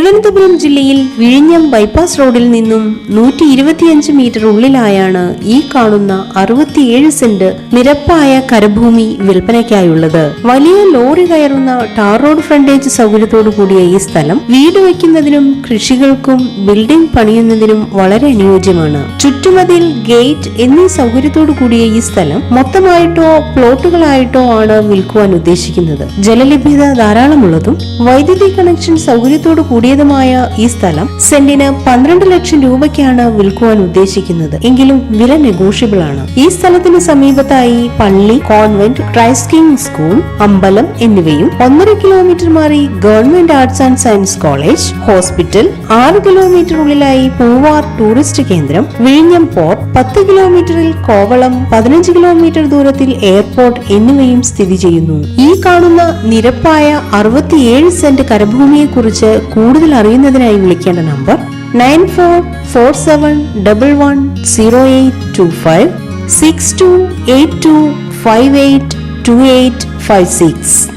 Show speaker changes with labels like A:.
A: തിരുവനന്തപുരം ജില്ലയിൽ വിഴിഞ്ഞം ബൈപ്പാസ് റോഡിൽ നിന്നും 125 മീറ്റർ ഉള്ളിലായാണ് ഈ കാണുന്ന 67 സെന്റ് നിരപ്പായ കരഭൂമി വിൽപ്പനയ്ക്കായുള്ളത്. വലിയ ലോറി കയറുന്ന ടാർ റോഡ് ഫ്രണ്ടേജ് സൗകര്യത്തോടു കൂടിയ ഈ സ്ഥലം വീട് വയ്ക്കുന്നതിനും കൃഷികൾക്കും ബിൽഡിംഗ് പണിയുന്നതിനും വളരെ അനുയോജ്യമാണ്. ചുറ്റുമതിൽ, ഗേറ്റ് എന്നീ സൗകര്യത്തോടു കൂടിയ ഈ സ്ഥലം മൊത്തമായിട്ടോ പ്ലോട്ടുകളായിട്ടോ ആണ് വിൽക്കുവാൻ ഉദ്ദേശിക്കുന്നത്. ജലലഭ്യത ധാരാളമുള്ളതും വൈദ്യുതി കണക്ഷൻ സൗകര്യത്തോടു കൂടിയതുമായ ഈ സ്ഥലം സെന്റിന് 12 ലക്ഷം രൂപയ്ക്കാണ് വിൽക്കുവാൻ ഉദ്ദേശിക്കുന്നത്. എങ്കിലും വില നെഗോഷ്യബിൾ ആണ്. ഈ സ്ഥലത്തിന് സമീപത്തായി പള്ളി, കോൺവെന്റ്, ക്രൈസ്റ്റ് കിംഗ് സ്കൂൾ, അമ്പലം എന്നിവയും 1.5 കിലോമീറ്റർ മാറി government arts and science college, hospital, 6 kilometre ഉള്ളിലായി പൂവാർ ടൂറിസ്റ്റ് കേന്ദ്രം, വിഴിഞ്ഞം പോർട്ട്, 10 കിലോമീറ്ററിൽ കോവളം, 15 കിലോമീറ്റർ ദൂരത്തിൽ എയർപോർട്ട് എന്നിവയും സ്ഥിതി ചെയ്യുന്നു. ഈ കാണുന്ന നിരപ്പായ 67 സെന്റ് കരഭൂമിയെ കുറിച്ച് കൂടുതൽ അറിയുന്നതിനായി വിളിക്കേണ്ട നമ്പർ 9447110825 6282582856.